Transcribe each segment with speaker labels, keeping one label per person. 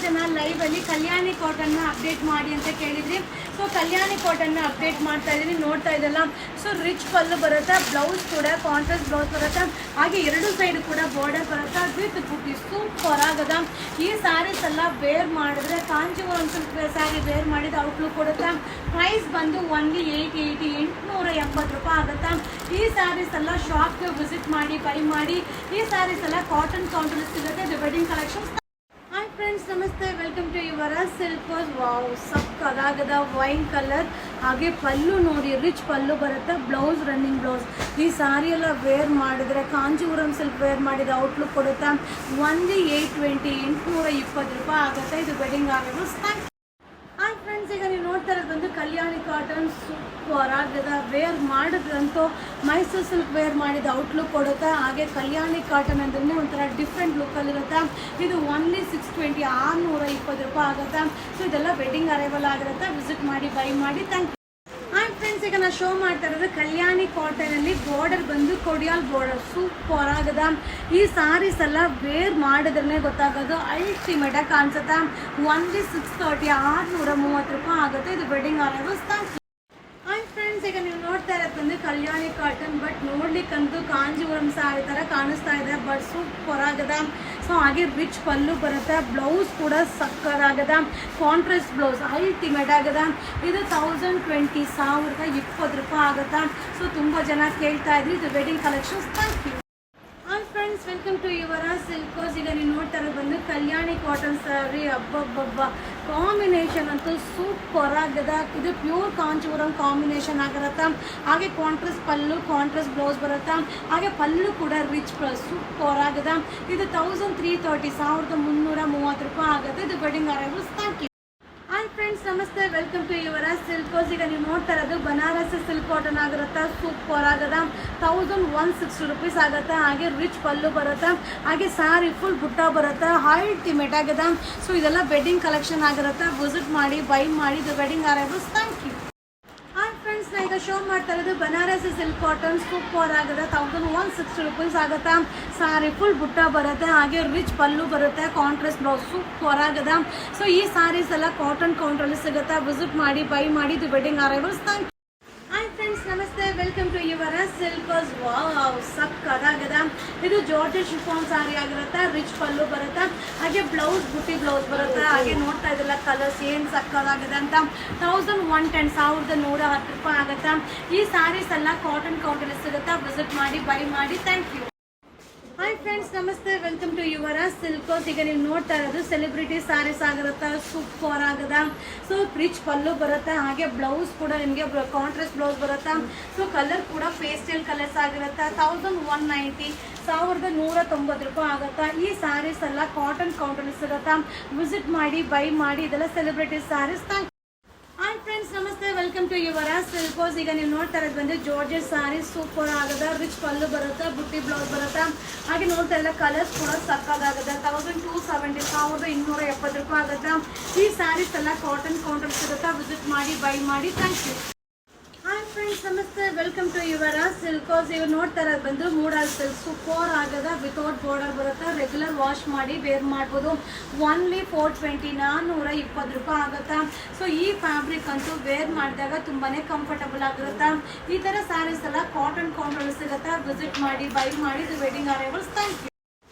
Speaker 1: ಜನ ಲೈವ್ ಅಲ್ಲಿ ಕಲ್ಯಾಣಿ cotton update ಮಾಡಿ ಅಂತ ಕೇಳಿದ್ರಿ. ಸೊ ಕಲ್ಯಾಣಿ ಕಾಟನ್ ಅಪ್ಡೇಟ್ ಮಾಡ್ತಾ ಇದೀನಿ, ನೋಡ್ತಾ ಇದೆಲ್ಲ. ಸೊ ರಿಚ್ ಪಲ್ಲು ಬರುತ್ತೆ, ಬ್ಲೌಸ್ ಕೂಡ ಕಾಂಟ್ರಾಸ್ಟ್ ಬ್ಲೌಸ್ ಬರುತ್ತೆ, ಹಾಗೆ ಎರಡು ಸೈಡ್ ಕೂಡ ಬಾರ್ಡರ್ ಬರುತ್ತೆ ವಿತ್ ಬುಟ್ಟಿ. ಸೂಪರ್ ಆಗದ ಈ ಸ್ಯಾರೀಸ್ ಎಲ್ಲ ವೇರ್ ಮಾಡಿದ್ರೆ ಕಾಂಜೀವರಂ ಸಿಲ್ಕ್ ಸ್ಯಾರಿ ವೇರ್ ಮಾಡಿದ ಔಟ್ಲುಕ್ ಕೊಡುತ್ತೆ. ಪ್ರೈಸ್ ಬಂದು ಓನ್ಲಿ 880 ರೂಪಾಯಿ ಆಗುತ್ತೆ. ಈ ಸ್ಯಾರೀಸ್ ಎಲ್ಲ ಶಾಪ್ಗೆ ವಿಸಿಟ್ ಮಾಡಿ ಬೈ ಮಾಡಿ. ಈ ಸ್ಯಾರೀಸ್ ಎಲ್ಲ ಕಾಟನ್ ಕೌಂಟರ್ ಸಿಗುತ್ತೆ. ಇದು ವೆಡ್ಡಿಂಗ್ ಕಲೆಕ್ಷನ್ಸ್. ಹಾಯ್ ಫ್ರೆಂಡ್ಸ್, ನಮಸ್ತೆ, welcome to Yuvaraj silk. Wow, ಸಕ್ಕದಾಗದ ವೈನ್ ಕಲರ್, ಹಾಗೆ ಪಲ್ಲು ನೋಡಿ ರಿಚ್ ಪಲ್ಲು ಬರುತ್ತೆ, ಬ್ಲೌಸ್ ರನ್ನಿಂಗ್ ಬ್ಲೌಸ್. ಈ ಸ್ಯಾರಿ ಎಲ್ಲ ವೇರ್ ಮಾಡಿದ್ರೆ ಕಾಂಜೀವರಂ ಸಿಲ್ಕ್ ವೇರ್ ಮಾಡಿದ ಔಟ್ಲುಕ್ ಕೊಡುತ್ತೆ. ಓನ್ಲಿ 820 ರೂಪಾಯಿ ಆಗುತ್ತೆ. ಇದು ವೆಡ್ಡಿಂಗ್ ಆರ್ನಮೆಂಟ್ಸ್. ಹಾಯ್ ಫ್ರೆಂಡ್ಸ್, ಈಗ ನೀವು ನೋಡ್ತಾ ಇರೋದು ಬಂದು ಕಲ್ಯಾಣಿ ಕಾಟನ್. ಸೂಪರ್ ಆಗದ ವೇರ್ ಮಾಡಿದ್ರಂತೂ ಮೈಸೂರು ಸಿಲ್ಕ್ ವೇರ್ ಮಾಡಿದ ಔಟ್ಲುಕ್ ಕೊಡುತ್ತೆ. ಹಾಗೆ ಕಲ್ಯಾಣಿ ಕಾಟನ್ ಅಂದ್ರೆ ಒಂಥರ ಡಿಫ್ರೆಂಟ್ ಲುಕ್ಕಲ್ಲಿರುತ್ತೆ. ಇದು ಓನ್ಲಿ 620 ರೂಪಾಯಿ ಆಗುತ್ತೆ. ಸೊ ಇದೆಲ್ಲ ವೆಡ್ಡಿಂಗ್ ಅರೈವಲ್ ಆಗಿರುತ್ತೆ. ವಿಸಿಟ್ ಮಾಡಿ ಬೈ ಮಾಡಿ. Thank you. ಹಾಯ್ ಫ್ರೆಂಡ್ಸ್, ಈಗ ನಾನು ಶೋ ಮಾಡ್ತಾ ಇರೋದು ಕಲ್ಯಾಣಿ ಕಾಟನಲ್ಲಿ ಬಾರ್ಡರ್ ಬಂದು ಕೊಡಿಯಾಲ್ ಬಾರ್ಡರ್. ಸೂಪರ್ ಆಗದ ಈ ಸಾರೀಸ್ ಎಲ್ಲ ವೇರ್ ಮಾಡಿದ್ರೆ ಗೊತ್ತಾಗೋದು ಅಲ್ಟಿಮೇಟ್ ಆಗಿ ಕಾಣಿಸುತ್ತೆ. ಓನ್ಲಿ 630 ರೂಪಾಯಿ ಆಗುತ್ತೆ. ಇದು ವೆಡ್ಡಿಂಗ್ ಅರೈವಲ್ಸ್. ಹಾಯ್ ಫ್ರೆಂಡ್ಸ್, ಈಗ ನೀವು ನೋಡ್ತಾ ಇರೋದು ಬಂದು ಕಲ್ಯಾಣಿ ಕಾಟನ್, ಬಟ್ ನೋಡ್ಲಿಕ್ಕಂತೂ ಕಾಂಜೀವರಂ ಸಾರಿ ಥರ ಕಾಣಿಸ್ತಾ ಇದೆ, ಬಟ್ ಸೂಪರ್ ಆಗದ. ಸೊ ಹಾಗೆ ರಿಚ್ ಪಲ್ಲು ಬರುತ್ತೆ, ಬ್ಲೌಸ್ ಕೂಡ ಸಕ್ಕದಾಗದ, ಕಾಂಟ್ರಾಸ್ಟ್ ಬ್ಲೌಸ್ ಅಲ್ಟಿಮೇಟ್ ಆಗದ. ಇದು 1020 ರೂಪಾಯಿ ಆಗುತ್ತಾ. ಸೊ ತುಂಬ ಜನ ಕೇಳ್ತಾ ಇದ್ರಿ. ಇದು wedding collections. Thank you. Hi friends, welcome to ಯುವರ ಸಿಲ್ಕೋಸ್. ಈಗ ನೀವು ನೋಡ್ತಾ ಇರೋದು ಬಂದು ಕಲ್ಯಾಣಿ ಕಾಟನ್ ಸ್ಯಾರಿ. ಹಬ್ಬ ಕಾಂಬಿನೇಷನ್ ಅಂತೂ ಸೂಪರ್ ಆಗದ. ಇದು ಪ್ಯೂರ್ ಕಾಂಚೀವರಂ ಕಾಂಬಿನೇಷನ್ ಆಗಿರುತ್ತೆ. ಹಾಗೆ ಕಾಂಟ್ರಾಸ್ಟ್ ಪಲ್ಲು, ಕಾಂಟ್ರಾಸ್ಟ್ ಬ್ಲೌಸ್ ಬರುತ್ತೆ. ಹಾಗೆ ಪಲ್ಲು ಕೂಡ ರಿಚ್ ಪ್ಲಸ್ ಸೂಪರ್ ಆಗದ. ಇದು 1330 ರೂಪಾಯಿ ಆಗುತ್ತೆ. ಇದು wedding arrivals. Thank you. Hi friends, ನಮಸ್ತೆ, ವೆಲ್ಕಮ್ ಟು ಯುವರ ಸಿಲ್ಕೋಸ್. ಈಗ ನೀವು ನೋಡ್ತಾ ಇರೋದು ಬನಾರಸಿ ಸಿಲ್ಕ್ ಕಾಟನ್ ಆಗಿರುತ್ತೆ. ಸೂಪರ್ ಆಗದ. 1160 ರೂಪೀಸ್ ಆಗುತ್ತೆ. ಹಾಗೆ ರಿಚ್ ಪಲ್ಲು ಬರುತ್ತೆ, ಹಾಗೆ ಸ್ಯಾರಿ ಫುಲ್ ಬುಟ್ಟ ಬರುತ್ತೆ, ಅಲ್ಟಿಮೇಟ್ ಆಗದ. ಸೊ ಇದೆಲ್ಲ ವೆಡ್ಡಿಂಗ್ ಕಲೆಕ್ಷನ್ ಆಗಿರುತ್ತೆ. ವಿಸಿಟ್ ಮಾಡಿ ಬೈ ಮಾಡಿ. ಇದು wedding arrivals. Thank you. Hi friends, ನಾ ಈಗ ಶೋ ಮಾಡ್ತಾ ಇರೋದು ಬನಾರಸಿ ಸಿಲ್ಕ್ ಕಾಟನ್. ಸೂಪರ್ ಆಗದ. 1160 ರೂಪೀಸ್ ಆಗುತ್ತೆ. ಸ್ಯಾರಿ ಫುಲ್ ಬುಟ್ಟ ಬರುತ್ತೆ, ಹಾಗೆ ರಿಚ್ ಪಲ್ಲು ಬರುತ್ತೆ, ಕಾಂಟ್ರಾಸ್ಟ್ ಬ್ಲೌಸ್. ಸೂಪರ್ ಆಗದ. ಸೊ ಈ ಸ್ಯಾರೀಸ್ ಎಲ್ಲ ಕಾಟನ್ ಕೌಂಟ್ರಲ್ಲಿ ಸಿಗುತ್ತೆ. ವಿಸಿಟ್ ಮಾಡಿ ಬೈ ಮಾಡಿ. ಇದು wedding arrivals. Thank you. Hi friends, ನಮಸ್ತೆ, ವೆಲ್ಕಮ್ ಟು ಯುವರ ಸಿಲ್ಕೋಸ್. ವಾವ್, ಸಕ್ಕದಾಗದ. ಇದು ಜಾರ್ಜೆಟ್ ಶಿಫಾನ್ ಸ್ಯಾರಿ ಆಗಿರುತ್ತೆ. ರಿಚ್ ಪಲ್ಲು ಬರುತ್ತೆ, ಹಾಗೆ ಬ್ಲೌಸ್ ಬುಟ್ಟಿ ಬ್ಲೌಸ್ ಬರುತ್ತೆ. ಹಾಗೆ ನೋಡ್ತಾ ಇದ್ದಿಲ್ಲ ಕಲರ್ಸ್ ಏನು ಸಕ್ಕದಾಗಿದೆ ಅಂತ. 1110 ರೂಪಾಯಿ ಆಗುತ್ತೆ. ಈ ಸ್ಯಾರೀಸ್ ಎಲ್ಲ ಕಾಟನ್ ಕೌಂಟಲ್ಲಿ ಸಿಗುತ್ತೆ. ವಿಸಿಟ್ ಮಾಡಿ ಬೈ ಮಾಡಿ. Thank you. ಹಾಯ್ ಫ್ರೆಂಡ್ಸ್, ನಮಸ್ತೆ, ವೆಲ್ಕಮ್ ಟು ಯುವರ ಸಿಲ್ಕೋಸ್. ಈಗ ನೀವು ನೋಡ್ತಾ ಇರೋದು ಸೆಲೆಬ್ರಿಟಿ ಸ್ಯಾರೀಸ್ ಆಗಿರುತ್ತೆ. ಸೂಪರ್ ಆಗದ. ಸೊ ರಿಚ್ ಪಲ್ಲು ಬರುತ್ತೆ, ಹಾಗೆ ಬ್ಲೌಸ್ ಕೂಡ ನಿಮಗೆ ಕಾಂಟ್ರಾಸ್ಟ್ ಬ್ಲೌಸ್ ಬರುತ್ತೆ. ಸೊ ಕಲರ್ ಕೂಡ ಪೇಸ್ಟಲ್ ಕಲರ್ಸ್ ಆಗಿರುತ್ತೆ. 1190 ರೂಪಾಯಿ ಆಗುತ್ತೆ. ಈ ಸ್ಯಾರೀಸ್ ಎಲ್ಲ ಕಾಟನ್ ಕೌಂಟರ್ ಸಿಗುತ್ತೆ. ವಿಸಿಟ್ ಮಾಡಿ ಬೈ ಮಾಡಿ. ಇದೆಲ್ಲ celebrity sarees. Thank you. Hi friends, ನಮಸ್ತೆ, ವೆಲ್ಕಮ್ ಟು ಯುವರ ಸಿಲ್ಕೋಸ್. ಈಗ ನೀವು ನೋಡ್ತಾ ಇರೋದು ಬಂದು ಜಾರ್ಜೆಟ್ ಸ್ಯಾರಿ. ಸೂಪರ್ ಆಗದ. ರಿಚ್ ಪಲ್ಲು ಬರುತ್ತೆ, ಬುಟ್ಟಿ ಬ್ಲೌಸ್ ಬರುತ್ತೆ, ಹಾಗೆ ನೋಡ್ತಾ ಇಲ್ಲ ಕಲರ್ಸ್ ಕೂಡ ಸಕ್ಕದಾಗದ. 1270 ರೂಪಾಯಿ ಆಗುತ್ತೆ. ಈ ಸ್ಯಾರೀಸ್ ಎಲ್ಲ ಕಾಟನ್ ಕೌಂಟರ್ ಸಿಗುತ್ತೆ. ವಿಸಿಟ್ ಮಾಡಿ ಬೈ ಮಾಡಿ. Thank you. ಹಾಯ್ ಫ್ರೆಂಡ್ಸ್, ನಮಸ್ತೆ, ವೆಲ್ಕಮ್ ಟು ಯುವರ ಸಿಲ್ಕೋಸ್. ಇವಾಗ ನೋಡ್ತಾ ಇರೋದು ಬಂದು ಮೂಡಲ್ ಸಿಲ್ಕ್. ಸೂಪರ್ ಆಗದ. ವಿತೌಟ್ ಬಾರ್ಡರ್ ಬರುತ್ತೆ. ರೆಗ್ಯುಲರ್ ವಾಶ್ ಮಾಡಿ ವೇರ್ ಮಾಡ್ಬೋದು. ಓನ್ಲಿ 420 ರೂಪಾಯಿ ಆಗುತ್ತೆ. ಸೊ ಈ ಫ್ಯಾಬ್ರಿಕ್ ಅಂತೂ ವೇರ್ ಮಾಡಿದಾಗ ತುಂಬಾ ಕಂಫರ್ಟಬಲ್ ಆಗಿರುತ್ತೆ. ಈ ಥರ ಸ್ಯಾರೀಸ್ ಎಲ್ಲ ಕಾಟನ್ ಕೌಂಟರ್ ಸಿಗುತ್ತೆ. ವಿಸಿಟ್ ಮಾಡಿ ಬೈ ಮಾಡಿ. ಇದು wedding arrivals. Thank you.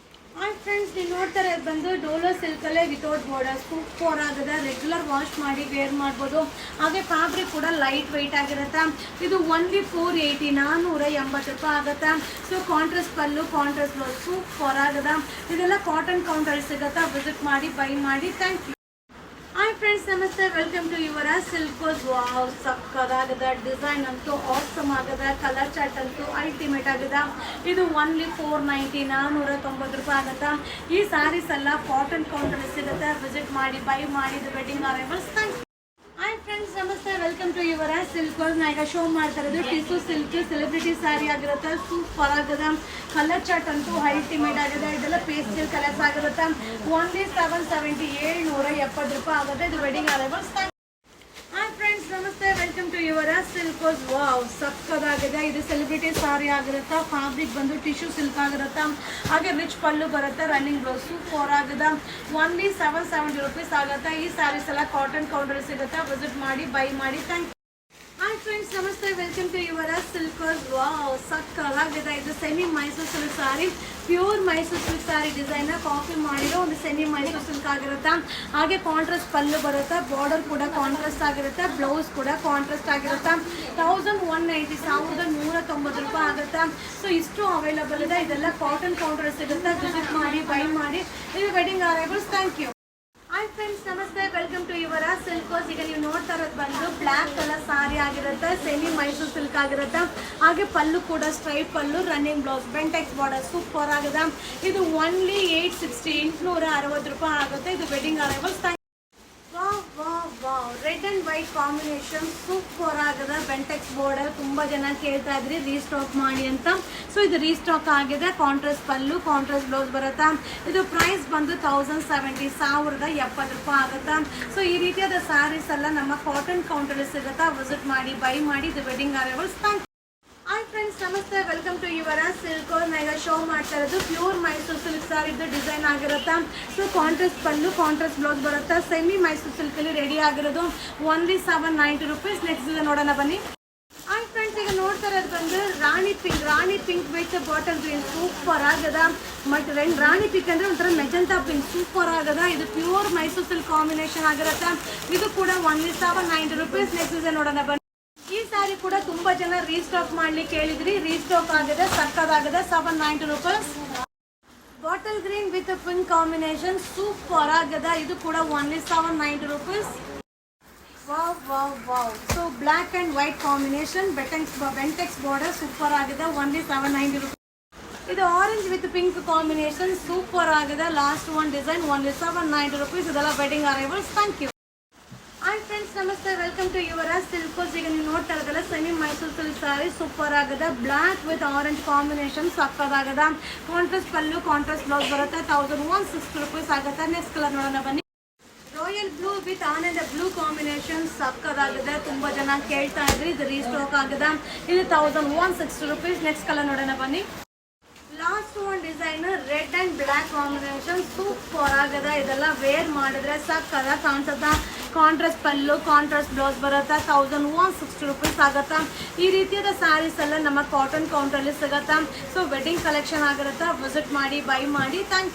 Speaker 1: Hi friends, ನೀವು ನೋಡ್ತಾ ಇರೋದು ಬಂದು ಡೋಲೋ ಸಿಲ್ಕಲ್ಲೇ ವಿತೌಟ್ ಬಾರ್ಡರ್. ಸೂಪರ್ ಆಗದ. ರೆಗ್ಯುಲರ್ ವಾಶ್ ಮಾಡಿ ವೇರ್ ಮಾಡ್ಬೋದು. ಹಾಗೆ ಫ್ಯಾಬ್ರಿಕ್ ಕೂಡ ಲೈಟ್ ವೆಯ್ಟ್ ಆಗಿರುತ್ತೆ. ಇದು ಓನ್ಲಿ 480 ರೂಪಾಯಿ ಆಗುತ್ತೆ. So contrast pallu, contrast blouse. Super ಆಗದ. ಇದೆಲ್ಲ ಕಾಟನ್ ಕೌಂಟರ್ ಸಿಗುತ್ತೆ. ವಿಸಿಟ್ ಮಾಡಿ ಬೈ ಮಾಡಿ. Thank you. ಹಾಯ್ ಫ್ರೆಂಡ್ಸ್, ನಮಸ್ತೆ, ವೆಲ್ಕಮ್ ಟು ಯುವರ ಸಿಲ್ಕೋಸ್. ವಾವ್, ಸಕ್ಕದಾಗದ. ಡಿಸೈನ್ ಅಂತೂ ಆಸಮ್ ಆಗದ. ಕಲರ್ ಚಾರ್ಟ್ ಅಂತೂ ಅಲ್ಟಿಮೇಟ್ ಆಗದ. ಇದು ಓನ್ಲಿ 490 ರೂಪಾಯಿ ಆಗುತ್ತೆ. ಈ ಸ್ಯಾರೀಸ್ ಎಲ್ಲ ಕಾಟನ್ ಕೌಂಟರ್ ಸಿಗುತ್ತೆ. ವಿಸಿಟ್ ಮಾಡಿ ಬೈ ಮಾಡಿ. ಇದು wedding arrivals. Thank you. Hi friends, ನಮಸ್ತೆ, ವೆಲ್ಕಮ್ ಟು ಯುವರ ಸಿಲ್ಕೋಸ್. ನಾ ಈಗ ಶೋ ಮಾಡ್ತಾ ಇರೋದು ಟಿಸು ಸಿಲ್ಕ್ ಸೆಲೆಬ್ರಿಟಿ ಸ್ಯಾರಿ ಆಗಿರುತ್ತೆ. ಸೂಪರ್ ಆಗದ. ಕಲರ್ ಚಾರ್ಟ್ ಅಂತೂ ಅಲ್ಟಿಮೇಟ್ ಆಗಿದೆ. ಇದೆಲ್ಲ ಪೇಸ್ಟಲ್ ಕಲರ್ಸ್ ಆಗಿರುತ್ತೆ. ಓನ್ಲಿ 770 ರೂಪಾಯಿ ಆಗುತ್ತೆ. ಇದು ವೆಡ್ಡಿಂಗ್ ಅರೈವಲ್ಸ್. ಹಾಯ್ ಫ್ರೆಂಡ್ಸ್, ನಮಸ್ತೆ, welcome welcome to Yuvraj silks. Wow, ಸಕ್ಕದಾಗಿದೆ. ಇದು ಸೆಲೆಬ್ರಿಟಿ ಸಾರಿ ಆಗಿರುತ್ತಾ. ಫ್ಯಾಬ್ರಿಕ್ ಬಂದು ಟಿಶ್ಯೂ ಸಿಲ್ಕ್ ಆಗಿರುತ್ತಾ. ಹಾಗೆ ರಿಚ್ ಪಲ್ಲು ಬರುತ್ತೆ. ರನ್ನಿಂಗ್ ಬ್ಲೌಸ್ ಸೂಪರ್ ಆಗಿದೆ. ಓನ್ಲಿ 770 rupees ಆಗುತ್ತೆ. ಈ ಸ್ಯಾರೀಸ್ ಎಲ್ಲ ಕಾಟನ್ ಕೌಂಟರ್ ಸಿಗುತ್ತೆ. ವಿಸಿಟ್ ಮಾಡಿ, ಬೈ ಮಾಡಿ. Thank you. ಹಾಯ್ ಫ್ರೆಂಡ್ಸ್, ನಮಸ್ತೆ. Welcome to Yuvraj silks. Wow, ಸಕ್ಕದಾಗಿದೆ. ಇದು semi Mysuru silk sari, pure Mysuru silk sari design copy ಮಾಡಿರೋ ಒಂದು ಸೆಮಿ ಮೈಸೂರು ಸಿಲ್ಕ್ ಆಗಿರುತ್ತೆ. ಹಾಗೆ ಕಾಂಟ್ರಾಸ್ಟ್ ಪಲ್ಲು ಬರುತ್ತೆ. ಬಾರ್ಡರ್ ಕೂಡ ಕಾಂಟ್ರಾಸ್ಟ್ ಆಗಿರುತ್ತೆ. ಬ್ಲೌಸ್ ಕೂಡ ಕಾಂಟ್ರಾಸ್ಟ್ ಆಗಿರುತ್ತೆ. 1190 1190 ರೂಪಾಯಿ ಆಗುತ್ತೆ. ಸೊ ಇಷ್ಟು ಅವೈಲಬಲ್ ಇದೆ. ಇದೆಲ್ಲ ಕಾಟನ್ ಕೌಂಟರ್ ಸಿಗುತ್ತೆ. ವಿಸಿಟ್ ಮಾಡಿ, ಬೈ ಮಾಡಿ. ಇದು wedding arrivals. Thank you. Hi friends, ನಮಸ್ತೆ. Welcome to Yuvraj silks. ಈಗ ನೀವು ನೋಡ್ತಾ ಇರೋದು ಬಂದು ಬ್ಲ್ಯಾಕ್ ಕಲರ್ ಸಾರಿ ಆಗಿರುತ್ತೆ. ಸೆಮಿ ಮೈಸೂರು ಸಿಲ್ಕ್ ಆಗಿರುತ್ತೆ. ಹಾಗೆ ಪಲ್ಲು ಕೂಡ straight pallu, running blouse, Bentex border super ಆಗಿದೆ. ಇದು ಓನ್ಲಿ 860 ರೂಪಾಯಿ ಆಗುತ್ತೆ. ಇದು wedding arrivals. Red and white combination super ಆಗಿದೆ. ಬೆಂಟೆಕ್ಸ್ ಬಾರ್ಡರ್ ತುಂಬ ಜನ ಕೇಳ್ತಾ ಇದ್ರಿ ರೀಸ್ಟಾಕ್ ಮಾಡಿ ಅಂತ. ಸೊ ಇದು ರೀಸ್ಟಾಕ್ ಆಗಿದೆ. ಕಾಂಟ್ರಾಸ್ಟ್ ಪಲ್ಲು, ಕಾಂಟ್ರಾಸ್ಟ್ ಬ್ಲೌಸ್ ಬರುತ್ತೆ. ಇದು ಪ್ರೈಸ್ ಬಂದು 1070 ರೂಪಾಯಿ ಆಗುತ್ತೆ. ಸೊ ಈ ರೀತಿಯಾದ ಸ್ಯಾರೀಸ್ ಎಲ್ಲ ನಮ್ಮ ಕಾಟನ್ ಕೌಂಟರ್ ಸಿಗುತ್ತೆ. ವಿಸಿಟ್ ಮಾಡಿ, ಬೈ ಮಾಡಿ. ಇದು wedding arrivals. Thank you. Hi friends, ನಮಸ್ತೆ. Welcome to Yuvraj silks. ಈಗ ಶೋ ಮಾಡ್ತಾ ಇರೋದು ಪ್ಯೂರ್ ಮೈಸೂರು ಸಿಲ್ಕ್ ಸಾರಿದ್ದು ಡಿಸೈನ್ ಆಗಿರುತ್ತೆ. So contrast pallu, contrast blouse ಬರುತ್ತೆ. ಸೆಮಿ ಮೈಸೂರು ಸಿಲ್ಕಲ್ಲಿ ರೆಡಿ ಆಗಿರೋದು. Only 790 rupees. ನೆಕ್ಸ್ಟ್ ಇದೆ ನೋಡೋಣ ಬನ್ನಿ. ಹಾಯ್ ಫ್ರೆಂಡ್ಸ್, ಈಗ ನೋಡ್ತಾ ಇರೋದು ಬಂದು ರಾಣಿ pink with bottle green super ಆಗದ. ಬಟ್ ರಾಣಿ ಪಿಂಕ್ ಅಂದ್ರೆ ಒಂಥರ ಮೆಜೆಂಟಾ ಪಿಂಕ್ ಸೂಪರ್ ಆಗದ. ಇದು ಪ್ಯೂರ್ ಮೈಸೂರು ಸಿಲ್ಕ್ ಕಾಂಬಿನೇಷನ್ ಆಗಿರುತ್ತೆ. ಇದು ಕೂಡ ಓನ್ಲಿ 790 rupees. ನೆಕ್ಸ್ಟ್ ಇದೆ ನೋಡೋಣ ಬನ್ನಿ. ಈ ಸ್ಯಾರಿ ಕೂಡ ತುಂಬಾ ಜನ ರೀಸ್ಟಾಕ್ ಮಾಡ್ಲಿಕ್ಕೆ ಹೇಳಿದ್ರಿ. ರೀಸ್ಟಾಕ್ ಆಗಿದೆ, ಸಕ್ಕದಾಗಿದೆ. 790 rupees. Bottle green with pink combination super ಆಗಿದೆ. ಇದು ಕೂಡ only 790 rupees. Wow wow wow. So black and white combination, Bentex border super ಆಗಿದೆ. Only 790 rupees. ಇದು orange with pink combination super ಆಗಿದೆ. Last one design only 790 rupees. ಇದೆಲ್ಲ wedding arrivals. Thank you. Hi friends, ನಮಸ್ತೆ. Welcome to Yuvraj silks. ಈಗ ನೀವು ನೋಡ್ತಾ ಇರೋದಲ್ಲ semi Mysuru silk sari super ಆಗಿದೆ. ಬ್ಲ್ಯಾಕ್ ವಿತ್ ಆರೆಂಜ್ ಕಾಂಬಿನೇಷನ್ ಸಕ್ಕದಾಗಿದೆ. ಕಾಂಟ್ರಾಸ್ಟ್ ಪಲ್ಲು, ಕಾಂಟ್ರಾಸ್ಟ್ ಬ್ಲೌಸ್ ಬರುತ್ತೆ. 1160 rupees ಆಗುತ್ತೆ. ನೆಕ್ಸ್ಟ್ ಕಲರ್ ನೋಡೋಣ ಬನ್ನಿ. ರಾಯಲ್ ಬ್ಲೂ ವಿತ್ ಆನಂದ ಬ್ಲೂ ಕಾಂಬಿನೇಷನ್ ಸಕ್ಕದಾಗಿದೆ. ತುಂಬ ಜನ ಕೇಳ್ತಾ ಇದ್ರಿ. ಇದು ರೀಸ್ಟಾಕ್ ಆಗಿದೆ. ಇದು 1160 rupees. ನೆಕ್ಸ್ಟ್ ಕಲರ್ ನೋಡೋಣ ಬನ್ನಿ. Last one design red and black combination super ಆಗಿದೆ. ಇದೆಲ್ಲ ವೇರ್ ಮಾಡಿದ್ರೆ ಸಕ್ಕದ ಕಾಣಿಸುತ್ತಾ. ಕಾಂಟ್ರಾಸ್ಟ್ ಪಲ್ಲು, ಕಾಂಟ್ರಾಸ್ಟ್ ಬ್ಲೌಸ್ ಬರುತ್ತೆ. 1160 rupees ಆಗುತ್ತೆ. ಈ ರೀತಿಯಾದ ಸ್ಯಾರೀಸ್ ಎಲ್ಲ ನಮ್ಮ ಕಾಟನ್ ಕೌಂಟರಲ್ಲಿ ಸಿಗುತ್ತೆ. ಸೊ ವೆಡ್ಡಿಂಗ್ ಕಲೆಕ್ಷನ್ ಆಗಿರುತ್ತೆ. ವಿಸಿಟ್ ಮಾಡಿ, ಬೈ ಮಾಡಿ. Thank you.